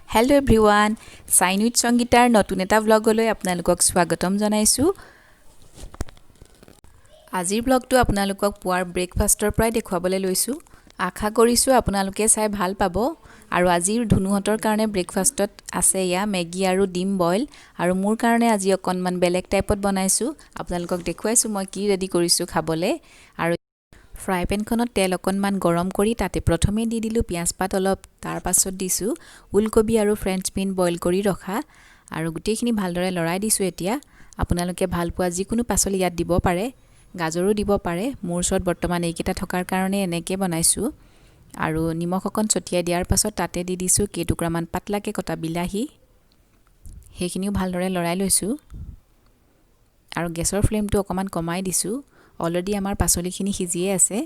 Hello' everyone, sign with সংগীতাৰ নতুন এটা ব্লগলৈ আপোনালোকক স্বাগতম জনাইছোঁ। আজিৰ ব্লগটো আপোনালোকক পুৱাৰ ব্ৰেকফাষ্টৰ পৰাই দেখুৱাবলৈ লৈছোঁ। আশা কৰিছোঁ আপোনালোকে চাই ভাল পাব। আৰু আজিৰ ধুনুহঁতৰ কাৰণে ব্ৰেকফাষ্টত আছে এয়া মেগী আৰু ডিম বইল, আৰু মোৰ কাৰণে আজি অকণমান বেলেগ টাইপত বনাইছোঁ। আপোনালোকক দেখুৱাইছোঁ মই কি ৰেডি কৰিছোঁ খাবলৈ। আৰু ফ্ৰাই পেনখনত তেল অকণমান গৰম কৰি তাতে প্ৰথমে দি দিলোঁ পিঁয়াজ পাত অলপ, তাৰ পাছত দিছোঁ ওলকবি আৰু ফ্ৰেঞ্চ বিন বইল কৰি ৰখা, আৰু গোটেইখিনি ভালদৰে লৰাই দিছোঁ। এতিয়া আপোনালোকে ভাল পোৱা যিকোনো পাচলি ইয়াত দিব পাৰে, গাজৰো দিব পাৰে। মোৰ ওচৰত বৰ্তমান এইকেইটা থকাৰ কাৰণে এনেকৈ বনাইছোঁ। আৰু নিমখ অকণ ছটিয়াই দিয়াৰ পাছত তাতে দি দিছোঁ কেইটুকুৰামান পাতলাকৈ কটা বিলাহী, সেইখিনিও ভালদৰে লৰাই লৈছোঁ। আৰু গেছৰ ফ্লেমটো অকণমান কমাই দিছোঁ। অলৰেডি আমাৰ পাচলিখিনি সিজিয়ে আছে,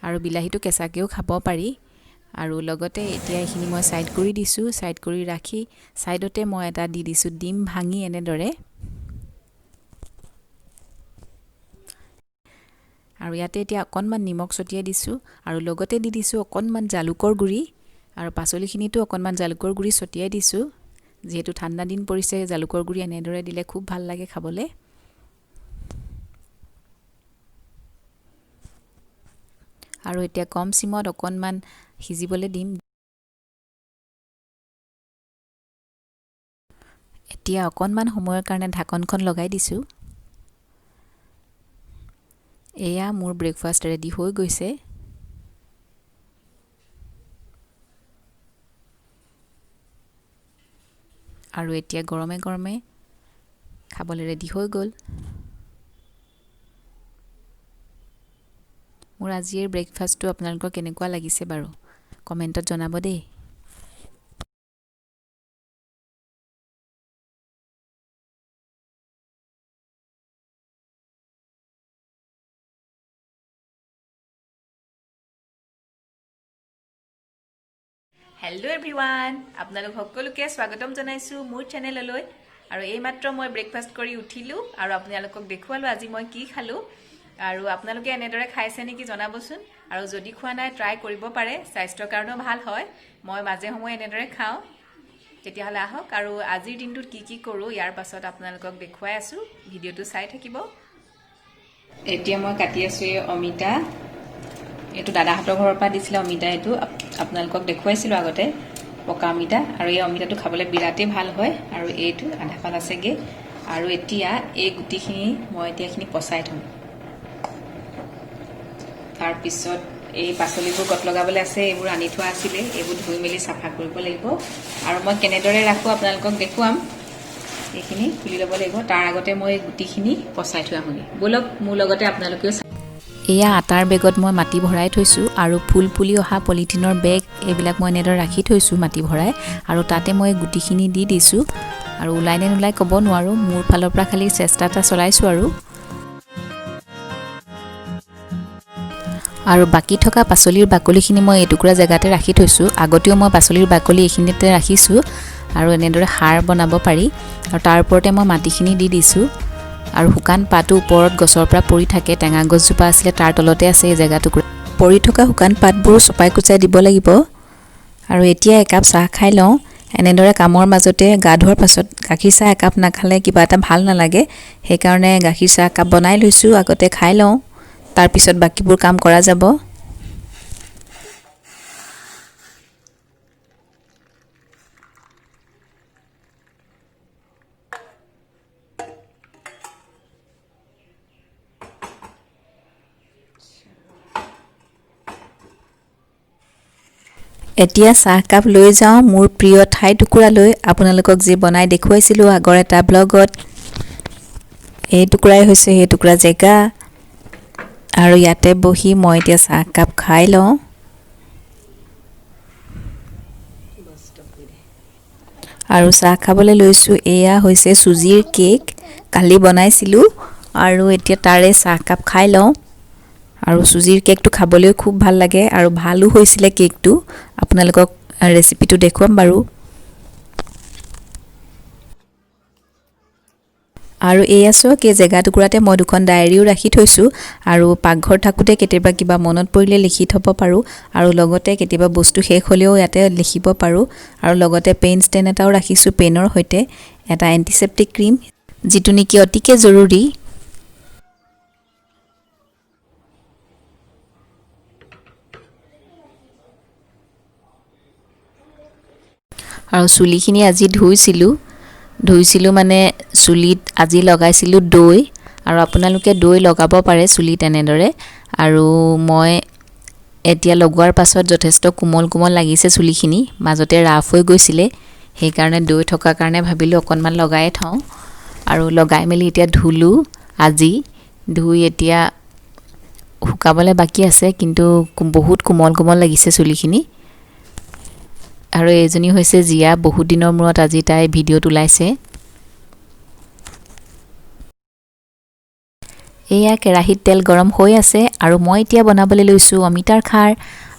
আৰু বিলাহীটো কেঁচাকৈও খাব পাৰি। আৰু লগতে এতিয়া এইখিনি মই ছাইড কৰি দিছোঁ। ছাইড কৰি ৰাখি ছাইডতে মই এটা দি দিছোঁ ডিম ভাঙি এনেদৰে। আৰু ইয়াতে এতিয়া অকণমান নিমখ ছটিয়াই দিছোঁ, আৰু লগতে দি দিছোঁ অকণমান জালুকৰ গুড়ি, আৰু পাচলিখিনিতো অকণমান জালুকৰ গুড়ি ছটিয়াই দিছোঁ। যিহেতু ঠাণ্ডা দিন পৰিছে, জালুকৰ গুড়ি এনেদৰে দিলে খুব ভাল লাগে খাবলৈ। আৰু এতিয়া কম চিমত অকণমান সিজিবলৈ দিম। এতিয়া অকণমান সময়ৰ কাৰণে ঢাকনখন লগাই দিছোঁ। এয়া মোৰ ব্ৰেকফাষ্ট ৰেডি হৈ গৈছে। আৰু এতিয়া গৰমে গৰমে খাবলৈ ৰেডি হৈ গ'ল। মোৰ আজিৰ ব্ৰেকফাষ্টটো আপোনালোকৰ কেনেকুৱা লাগিছে বাৰু কমেণ্টত জনাব দেই। হেল্ল' এভৰিৱান, আপোনালোক সকলোকে স্বাগতম জনাইছোঁ মোৰ চেনেললৈ। আৰু এইমাত্ৰ মই ব্ৰেকফাষ্ট কৰি উঠিলোঁ, আৰু আপোনালোকক দেখুৱালোঁ আজি মই কি খালোঁ। আৰু আপোনালোকে এনেদৰে খাইছে নেকি জনাবচোন। আৰু যদি খোৱা নাই ট্ৰাই কৰিব পাৰে, স্বাস্থ্যৰ কাৰণেও ভাল হয়। মই মাজে সময়ে এনেদৰে খাওঁ। তেতিয়াহ'লে আহক আৰু আজিৰ দিনটোত কি কি কৰোঁ ইয়াৰ পাছত আপোনালোকক দেখুৱাই আছোঁ। ভিডিঅ'টো চাই থাকিব। এতিয়া মই কাটি আছোঁ এই অমিতা। এইটো দাদাহঁতৰ ঘৰৰ পৰা দিছিলে অমিতা। এইটো আপোনালোকক দেখুৱাইছিলোঁ আগতে, পকা অমিতা। আৰু এই অমিতাটো খাবলৈ বিৰাটেই ভাল হয়। আৰু এইটো আধা পাত আছেগৈ। আৰু এতিয়া এই গুটিখিনি মই এইখিনি পচাই থ'ম। তাৰপিছত এই পাচলিবোৰ গত লগাবলৈ আছে, এইবোৰ আনি থোৱা আছিলে, এইবোৰ ধুই মেলি চাফা কৰিব লাগিব। আৰু মই কেনেদৰে ৰাখোঁ আপোনালোকক দেখুৱাম। এইখিনি খুলি ল'ব লাগিব, তাৰ আগতে মই গুটিখিনি পচাই থৈ আহোঁগৈ। ব'লক মোৰ লগতে আপোনালোকেও। এয়া আটাৰ বেগত মই মাটি ভৰাই থৈছোঁ, আৰু ফুল ফুলি অহা পলিথিনৰ বেগ এইবিলাক মই এনেদৰে ৰাখি থৈছোঁ মাটি ভৰাই। আৰু তাতে মই গুটিখিনি দি দিছোঁ। আৰু ওলাই নে নোলাই ক'ব নোৱাৰোঁ, মোৰ ফালৰ পৰা খালি চেষ্টা এটা চলাইছোঁ। আৰু বাকী থকা পাচলিৰ বাকলিখিনি মই এটুকুৰা জেগাতে ৰাখি থৈছোঁ। আগতেও মই পাচলিৰ বাকলি এইখিনিতে ৰাখিছোঁ। আৰু এনেদৰে সাৰ বনাব পাৰি। আৰু তাৰ ওপৰতে মই মাটিখিনি দি দিছোঁ। আৰু শুকান পাতো ওপৰত গছৰ পৰা পৰি থাকে, টেঙা গছজোপা আছিলে তাৰ তলতে আছে এই জেগাটুকুৰা। পৰি থকা শুকান পাতবোৰ চপাই কুচাই দিব লাগিব। আৰু এতিয়া একাপ চাহ খাই লওঁ। এনেদৰে কামৰ মাজতে গা ধোৱাৰ পাছত গাখীৰ চাহ একাপ নাখালে কিবা এটা ভাল নালাগে। সেইকাৰণে গাখীৰ চাহ একাপ বনাই লৈছোঁ, আগতে খাই লওঁ, তাৰপিছত বাকীবোৰ কাম কৰা যাব। এতিয়া চাহকাপ লৈ যাওঁ মোৰ প্ৰিয় ঠাই টুকুৰালৈ। আপোনালোকক যি বনাই দেখুৱাইছিলোঁ আগৰ এটা ব্লগত, এই টুকুৰাই হৈছে সেই টুকুৰা জেগা। আৰু ইয়াতে বহি মই এতিয়া চাহকাপ খাই লওঁ। আৰু চাহ খাবলৈ লৈছোঁ। এয়া হৈছে চুজিৰ কেক, কালি বনাইছিলোঁ। আৰু এতিয়া তাৰে চাহকাপ খাই লওঁ। আৰু চুজিৰ কেকটো খাবলৈও খুব ভাল লাগে, আৰু ভালো হৈছিলে কেকটো। আপোনালোকক ৰেচিপিটো দেখুৱাম বাৰু। আৰু এয়া চাওক এই জেগা টুকুৰাতে মই দুখন ডায়েৰীও ৰাখি থৈছোঁ আৰু পাকঘৰ থাকোঁতে কেতিয়াবা কিবা মনত পৰিলে লিখি থ'ব পাৰোঁ আৰু লগতে কেতিয়াবা বস্তু শেষ হ'লেও ইয়াতে লিখিব পাৰোঁ আৰু লগতে পেন ষ্টেণ্ড এটাও ৰাখিছোঁ পেনৰ সৈতে এটা এণ্টিছেপ্টিক ক্ৰীম যিটো নেকি অতিকে জৰুৰী আৰু চুলিখিনি আজি ধুইছিলোঁ মানে চুলিত আজি লগাইছিলোঁ দৈ আৰু আপোনালোকে দৈ লগাব পাৰে চুলিত এনেদৰে আৰু মই এতিয়া লগোৱাৰ পাছত যথেষ্ট কোমল লাগিছে চুলিখিনি মাজতে ৰাফ হৈ গৈছিলে সেইকাৰণে দৈ থকাৰ কাৰণে ভাবিলোঁ অকণমান লগাই থওঁ আৰু লগাই মেলি এতিয়া ধুলোঁ আজি ধুই এতিয়া শুকাবলৈ বাকী আছে কিন্তু বহুত কোমল লাগিছে চুলিখিনি আৰু এইজনী হৈছে জিয়া বহুত দিনৰ মূৰত আজি তাই ভিডিঅ'ত ওলাইছে এয়া কেৰাহীত তেল গৰম হৈ আছে আৰু মই এতিয়া বনাবলৈ লৈছোঁ অমিতাৰ খাৰ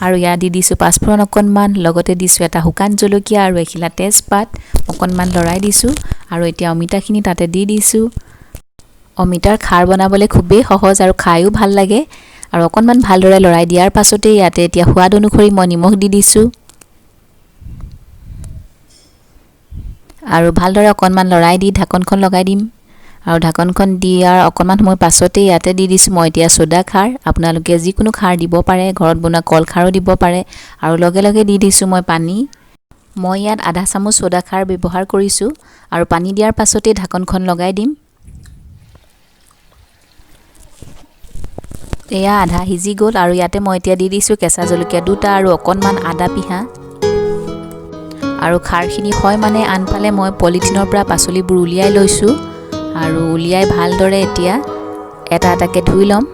আৰু ইয়াত দি দিছোঁ পাঁচফোৰণ অকণমান লগতে দিছোঁ এটা শুকান জলকীয়া আৰু এখিলা তেজপাত অকণমান লৰাই দিছোঁ আৰু এতিয়া অমিতাখিনি তাতে দি দিছোঁ অমিতাৰ খাৰ বনাবলৈ খুবেই সহজ আৰু খায়ো ভাল লাগে আৰু অকণমান ভালদৰে লৰাই দিয়াৰ পাছতে ইয়াতে এতিয়া সোৱাদ অনুসৰি মই নিমখ দি দিছোঁ আৰু ভালদৰে অকণমান লৰাই দি ঢাকনখন লগাই দিম আৰু ঢাকনখন দিয়াৰ অকণমান সময় পাছতে ইয়াতে দি দিছোঁ মই এতিয়া সোডা খাৰ আপোনালোকে যিকোনো খাৰ দিব পাৰে ঘৰত বনোৱা কল খাৰো দিব পাৰে আৰু লগে দি দিছোঁ মই পানী মই ইয়াত আধা চামুচ সোডা খাৰ ব্যৱহাৰ কৰিছোঁ আৰু পানী দিয়াৰ পাছতে ঢাকনখন লগাই দিম এয়া আধা সিজি গ'ল আৰু ইয়াতে মই এতিয়া দি দিছোঁ কেঁচা জলকীয়া দুটা আৰু অকণমান আদা পিহা আৰু খাৰখিনি হয় মানে আনফালে মই পলিথিনৰ পৰা পাচলিবোৰ উলিয়াই লৈছোঁ আৰু উলিয়াই ভালদৰে এতিয়া এটাকে ধুই ল'ম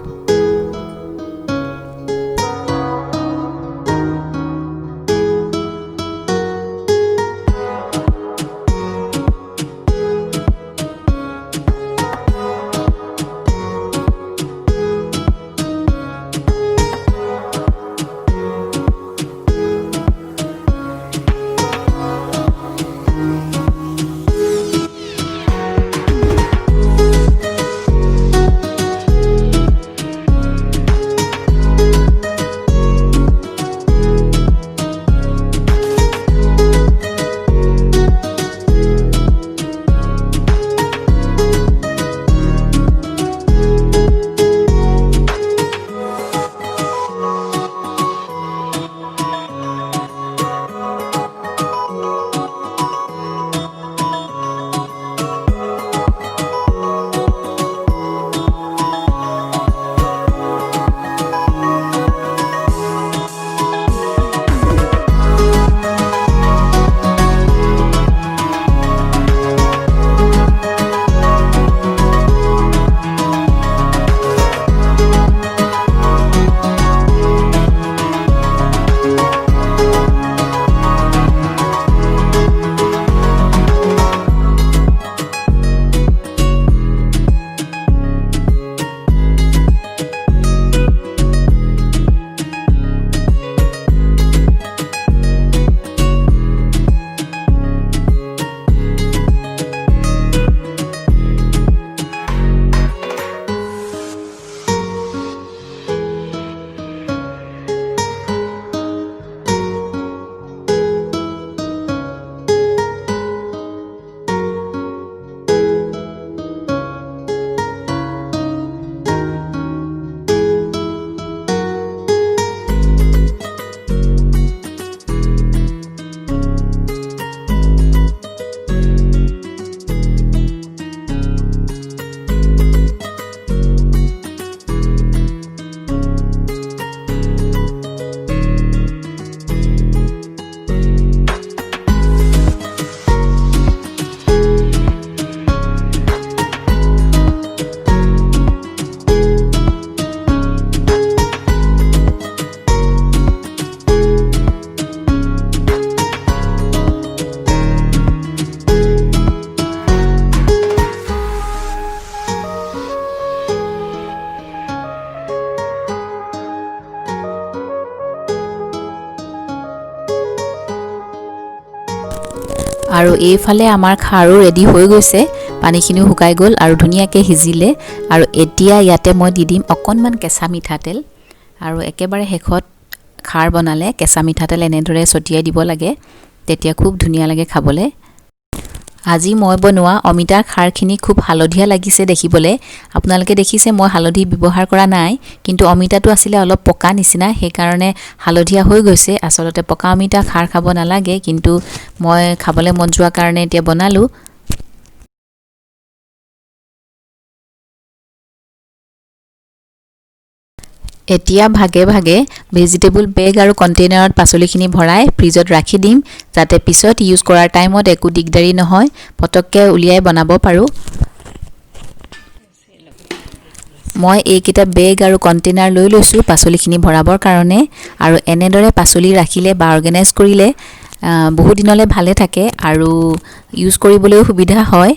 আৰু এইফালে আমাৰ খাৰো ৰেডি হৈ গৈছে পানীখিনিও শুকাই গ'ল আৰু ধুনীয়াকৈ সিজিলে আৰু এতিয়া ইয়াতে মই দি দিম অকণমান কেঁচা মিঠাতেল আৰু একেবাৰে শেষত খাৰ বনালে কেঁচা মিঠাতেল এনেদৰে ছটিয়াই দিব লাগে তেতিয়া খুব ধুনীয়া লাগে খাবলৈ আজি মই বনোৱা অমিতাৰ খাৰখিনি খুব হালধীয়া লাগিছে দেখিবলৈ আপোনালোকে দেখিছে মই হালধি ব্যৱহাৰ কৰা নাই কিন্তু অমিতাটো আছিলে অলপ পকা নিচিনা সেইকাৰণে হালধীয়া হৈ গৈছে আচলতে পকা অমিতা খাৰ খাব নালাগে কিন্তু মই খাবলৈ মন যোৱা কাৰণে এতিয়া বনালোঁ এতিয়া ভাগে ভাগে ভেজিটেবল বেগ আৰু কণ্টেইনাৰত পাচলিখিনি ভৰাই ফ্ৰিজত ৰাখি দিম যাতে পিছত ইউজ কৰাৰ টাইমত একো দিগদাৰি নহয় পটককৈ উলিয়াই বনাব পাৰোঁ মই এইকেইটা বেগ আৰু কণ্টেইনাৰ লৈ লৈছোঁ পাচলিখিনি ভৰাবৰ কাৰণে আৰু এনেদৰে পাচলি ৰাখিলে বা অৰ্গেনাইজ কৰিলে বহুত দিনলৈ ভালে থাকে আৰু ইউজ কৰিবলৈও সুবিধা হয়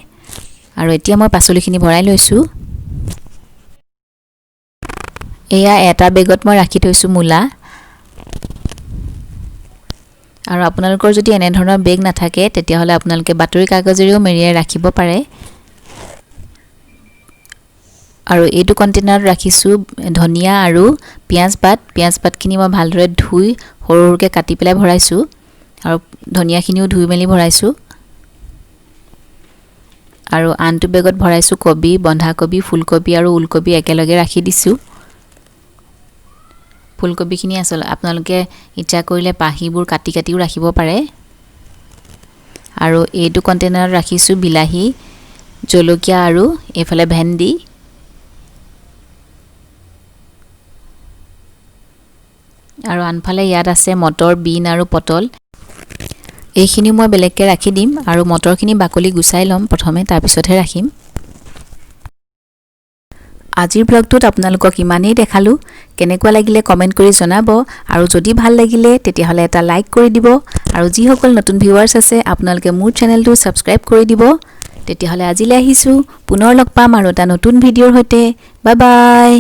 আৰু এতিয়া মই পাচলিখিনি ভৰাই লৈছোঁ এয়া এটা বেগত মই ৰাখি থৈছোঁ মূলা আৰু আপোনালোকৰ যদি এনে ধৰণৰ বেগ নাথাকে তেতিয়াহ'লে আপোনালোকে বাতৰি কাগজেৰেও মেৰিয়াই ৰাখিব পাৰে আৰু এইটো কণ্টেইনাৰত ৰাখিছোঁ ধনিয়া আৰু পিঁয়াজ পাতখিনি মই ভালদৰে ধুই সৰু সৰুকৈ কাটি পেলাই ভৰাইছোঁ আৰু ধনিয়াখিনিও ধুই মেলি ভৰাইছোঁ আৰু আনটো বেগত ভৰাইছোঁ কবি বন্ধাকবি ফুলকবি আৰু ওলকবি একেলগে ৰাখি দিছোঁ ফুলকবিখিনি আচলতে আপোনালোকে ইচ্ছা কৰিলে পাহিবোৰ কাটি কাটিও ৰাখিব পাৰে আৰু এইটো কণ্টেইনাৰত ৰাখিছোঁ বিলাহী জলকীয়া আৰু এইফালে ভেন্দি আৰু আনফালে ইয়াত আছে মটৰ বিন আৰু পটল এইখিনি মই বেলেগকৈ ৰাখি দিম আৰু মটৰখিনি বাকলি গুচাই ল'ম প্ৰথমে তাৰপিছতহে ৰাখিম আজিৰ ব্লগটোত আপোনালোকক ইমানেই দেখালোঁ কেনেকুৱা লাগিলে কমেণ্ট কৰি জনাব আৰু যদি ভাল লাগিলে তেতিয়াহ'লে এটা লাইক কৰি দিব আৰু যিসকল নতুন ভিউৱাৰ্ছ আছে আপোনালোকে মোৰ চেনেলটো ছাবস্ক্ৰাইব কৰি দিব তেতিয়াহ'লে আজিলৈ আহিছোঁ পুনৰ লগ পাম আৰু এটা নতুন ভিডিঅ'ৰ সৈতে বাই বাই